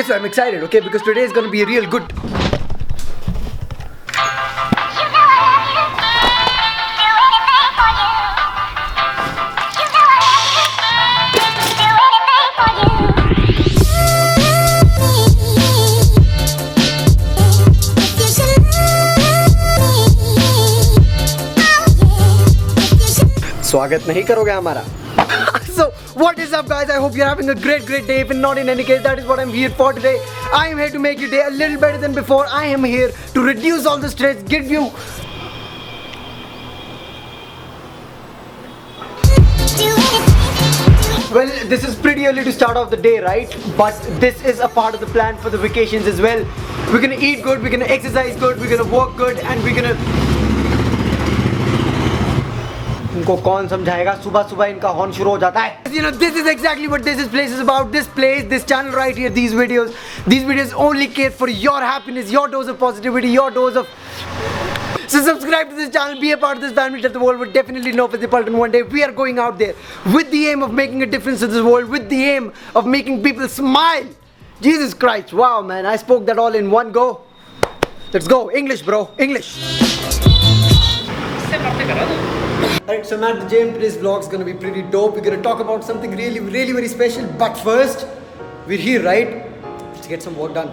Also, I'm excited, okay, because today is going to be real good. स्वागत नहीं करोगे हमारा? So what is up guys, I hope you're having a great day. If not, in any case, that is what I'm here for today. I am here to make your day a little better than before. I am here to reduce all the stress, give you well, this is pretty early to start off the day, right? But this is a part of the plan for the vacations as well. We're gonna eat good, we're gonna exercise good, we're gonna work good, and we're gonna इनको कौन समझाएगा, सुबह इनका horn शुरू हो जाता है. You know, this is exactly what this place is about. This place, this channel right here, these videos only care for your happiness, your dose of positivity, your dose of. So subscribe to this channel, be a part of this family that the world would definitely know Paritosh. One day we are going out there with the aim of making a difference in this world, with the aim of making people smile. Jesus Christ, wow man, I spoke that all in one go. Let's go, English bro, English. Alright, so I'm at the gym. Today's vlog is gonna be pretty dope. We're gonna talk about something really very special. But first, we're here, right? Let's get some work done.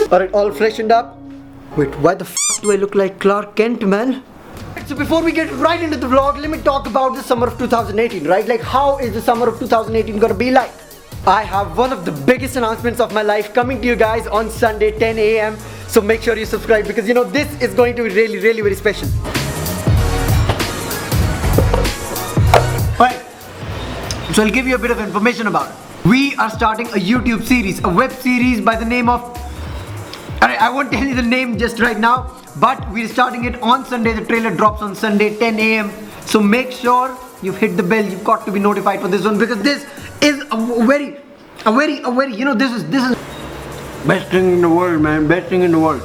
Alright, all freshened up. Wait, why the f do I look like Clark Kent, man? So before we get right into the vlog, let me talk about the summer of 2018, right? Like, how is the summer of 2018 gonna be like? I have one of the biggest announcements of my life coming to you guys on Sunday, 10 AM. So make sure you subscribe because, you know, this is going to be really very special. Alright, so I'll give you a bit of information about it. We are starting a YouTube series, a web series by the name of... I won't tell you the name just right now, but we're starting it on Sunday. The trailer drops on Sunday, 10 AM. So make sure you've hit the bell. You've got to be notified for this one because this is a very, you know, this is best thing in the world, man. Best thing in the world.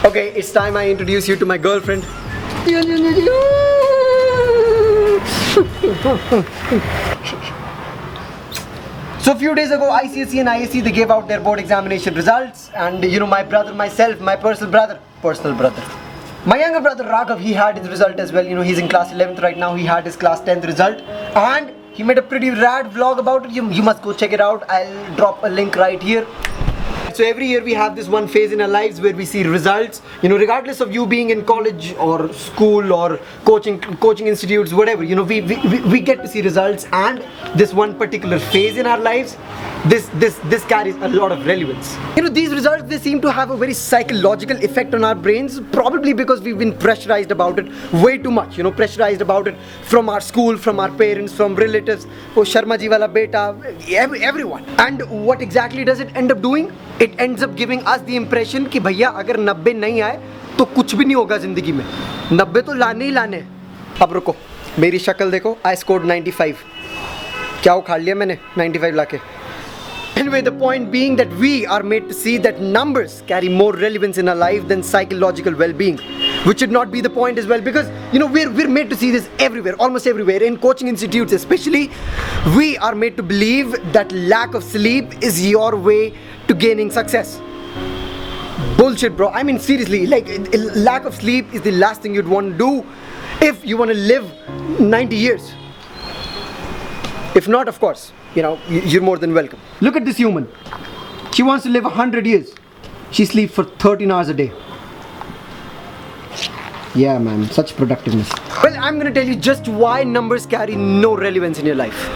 Okay, it's time I introduce you to my girlfriend. So a few days ago, ICSE and ICSE, they gave out their board examination results, and you know, my brother, myself, my personal brother, my younger brother Raghav, he had his result as well. You know, he's in class 11th right now. He had his class 10th result, and he made a pretty rad vlog about it. You must go check it out. I'll drop a link right here. So every year we have this one phase in our lives where we see results, you know, regardless of you being in college or school or coaching institutes, whatever, you know, we get to see results, and this one particular phase in our lives, this carries a lot of relevance. You know, these results, they seem to have a very psychological effect on our brains, probably because we've been pressurized about it way too much, you know, pressurized about it from our school, from our parents, from relatives, oh Sharma ji wala beta, everyone. And what exactly does it end up doing? It ends up giving us the impression कि भैया अगर 90 नहीं आए तो कुछ भी नहीं होगा जिंदगी में. 90 तो लाने ही लाने. अब रुको, मेरी शक्ल देखो. I scored 95. क्या उखाड़ लिया मैंने 95 लाके. Anyway, the point being that we are made to see that numbers carry more relevance in our life than psychological well-being, which should not be the point as well, because you know we're made to see this everywhere, almost everywhere. In coaching institutes especially, we are made to believe that lack of sleep is your way to gaining success. Bullshit, bro. I mean, seriously, like, lack of sleep is the last thing you'd want to do if you want to live 90 years. If not, of course, you know, you're more than welcome. Look at this human. She wants to live 100 years. She sleeps for 13 hours a day. Yeah, man, such productiveness. Well, I'm gonna tell you just why numbers carry no relevance in your life.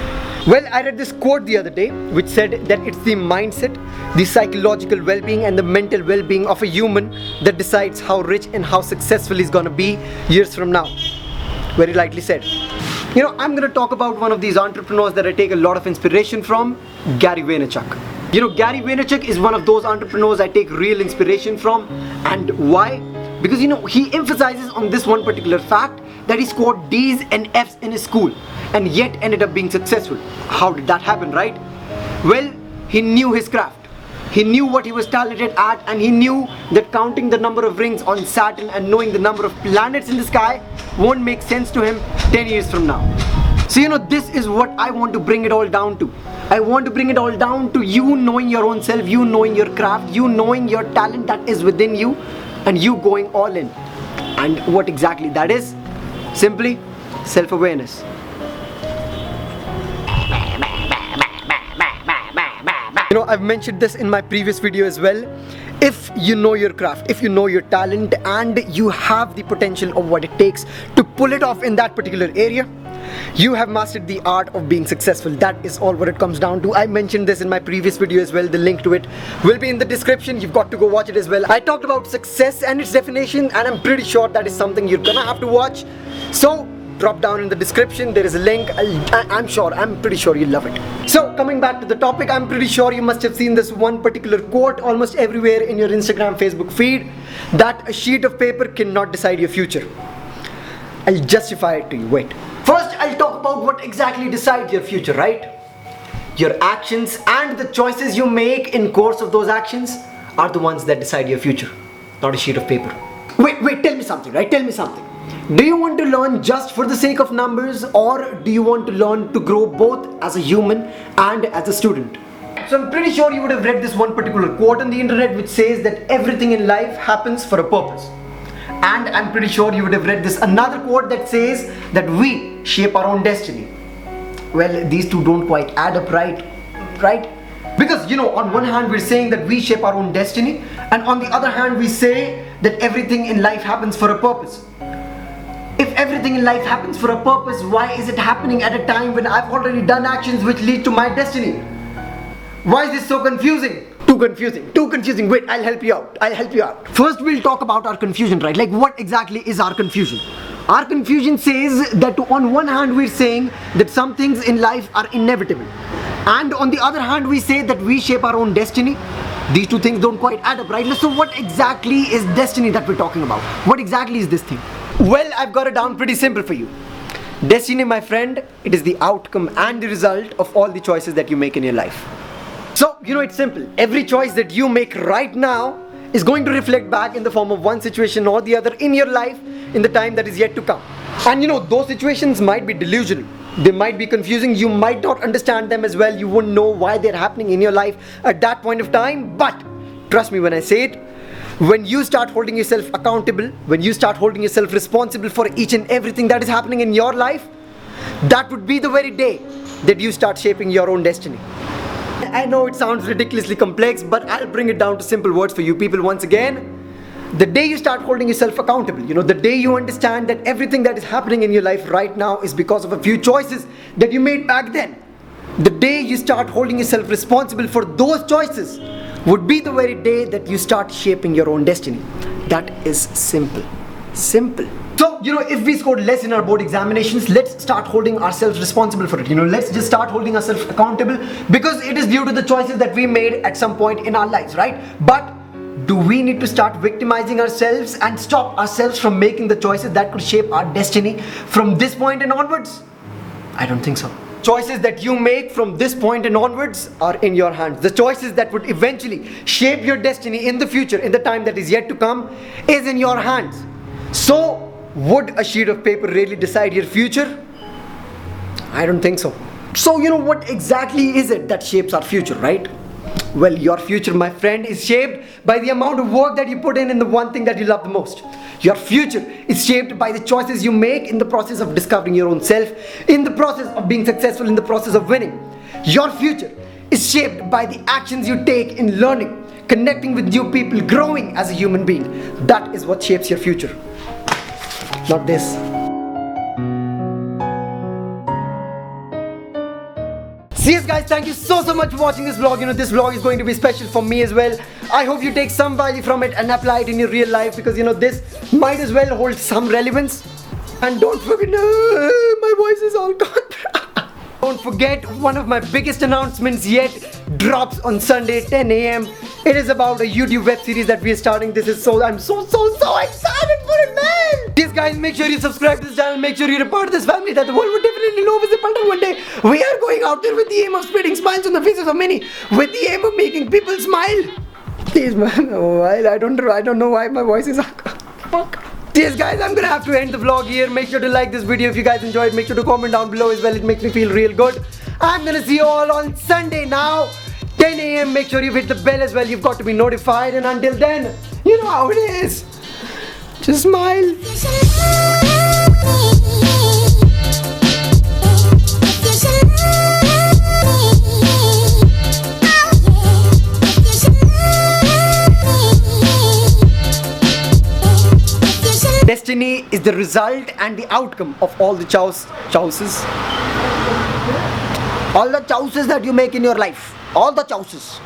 Well, I read this quote the other day which said that it's the mindset, the psychological well-being and the mental well-being of a human that decides how rich and how successful he's gonna be years from now. Very lightly said. You know, I'm gonna talk about one of these entrepreneurs that I take a lot of inspiration from, Gary Vaynerchuk. You know, Gary Vaynerchuk is one of those entrepreneurs I take real inspiration from. And why? Because, you know, he emphasizes on this one particular fact that he scored D's and F's in his school and yet ended up being successful. How did that happen, right? Well, he knew his craft. He knew what he was talented at, and he knew that counting the number of rings on Saturn and knowing the number of planets in the sky won't make sense to him 10 years from now. So, you know, this is what I want to bring it all down to. I want to bring it all down to you knowing your own self, you knowing your craft, you knowing your talent that is within you, and you going all in. And what exactly that is? Simply self-awareness. You know, I've mentioned this in my previous video as well. If you know your craft, if you know your talent, and you have the potential of what it takes to pull it off in that particular area, you have mastered the art of being successful. That is all what it comes down to. I mentioned this in my previous video as well. The link to it will be in the description. You've got to go watch it as well. I talked about success and its definition, and I'm pretty sure that is something you're gonna have to watch. So drop down in the description, there is a link. I'm pretty sure you'll love it. So coming back to the topic, I'm pretty sure you must have seen this one particular quote almost everywhere in your Instagram, Facebook feed, that a sheet of paper cannot decide your future. I'll justify it to you. Wait. First, I'll talk about what exactly decides your future, right? Your actions and the choices you make in course of those actions are the ones that decide your future, not a sheet of paper. Wait, tell me something, right? Tell me something. Do you want to learn just for the sake of numbers, or do you want to learn to grow both as a human and as a student? So I'm pretty sure you would have read this one particular quote on the internet which says that everything in life happens for a purpose. And I'm pretty sure you would have read this another quote that says that we shape our own destiny. Well, these two don't quite add up, right? Because, you know, on one hand we're saying that we shape our own destiny, and on the other hand we say that everything in life happens for a purpose. If everything in life happens for a purpose, why is it happening at a time when I've already done actions which lead to my destiny? Why is this so confusing? Too confusing. Wait, I'll help you out. First, we'll talk about our confusion, right? Like, what exactly is our confusion? Our confusion says that on one hand we're saying that some things in life are inevitable, and on the other hand we say that we shape our own destiny. These two things don't quite add up, right? So what exactly is destiny that we're talking about? What exactly is this thing? Well, I've got it down pretty simple for you. Destiny, my friend, it is the outcome and the result of all the choices that you make in your life. So, you know, it's simple. Every choice that you make right now is going to reflect back in the form of one situation or the other in your life in the time that is yet to come. And you know, those situations might be delusional. They might be confusing. You might not understand them as well. You wouldn't know why they're happening in your life at that point of time. But trust me when I say it, when you start holding yourself accountable, when you start holding yourself responsible for each and everything that is happening in your life, that would be the very day that you start shaping your own destiny. I know it sounds ridiculously complex, but I'll bring it down to simple words for you people once again. The day you start holding yourself accountable, you know, the day you understand that everything that is happening in your life right now is because of a few choices that you made back then, the day you start holding yourself responsible for those choices would be the very day that you start shaping your own destiny. That is simple. So, you know, if we scored less in our board examinations, let's start holding ourselves responsible for it. You know, let's just start holding ourselves accountable, because it is due to the choices that we made at some point in our lives, right? But do we need to start victimizing ourselves and stop ourselves from making the choices that could shape our destiny from this point and onwards? I don't think so. Choices that you make from this point and onwards are in your hands. The choices that would eventually shape your destiny in the future, in the time that is yet to come, is in your hands. So, would a sheet of paper really decide your future? I don't think so. So, you know, what exactly is it that shapes our future, right? Well, your future, my friend, is shaped by the amount of work that you put in the one thing that you love the most. Your future is shaped by the choices you make in the process of discovering your own self, in the process of being successful, in the process of winning. Your future is shaped by the actions you take in learning, connecting with new people, growing as a human being. That is what shapes your future. not this. So yes guys, thank you so much for watching this vlog. This vlog is going to be special for me as well. I hope you take some value from it and apply it in your real life, because this might as well hold some relevance. And don't forget, my voice is all gone. Don't forget, one of my biggest announcements yet drops on Sunday 10 AM. It is about a YouTube web series that we are starting. I'm so excited for it, man. Please guys, make sure you subscribe to this channel. Make sure you're a part of this family that the world will definitely know visible one day. We are going out there with the aim of spreading smiles on the faces of many, with the aim of making people smile. Please man, I don't know why my voice is fuck. Yes guys, I'm gonna have to end the vlog here. Make sure to like this video if you guys enjoyed. Make sure to comment down below as well. It makes me feel real good. I'm gonna see you all on Sunday now, 10 AM. Make sure you hit the bell as well. You've got to be notified. And until then, you know how it is. Just smile. Destiny is the result and the outcome of all the choices. All the choices that you make in your life. All the choices.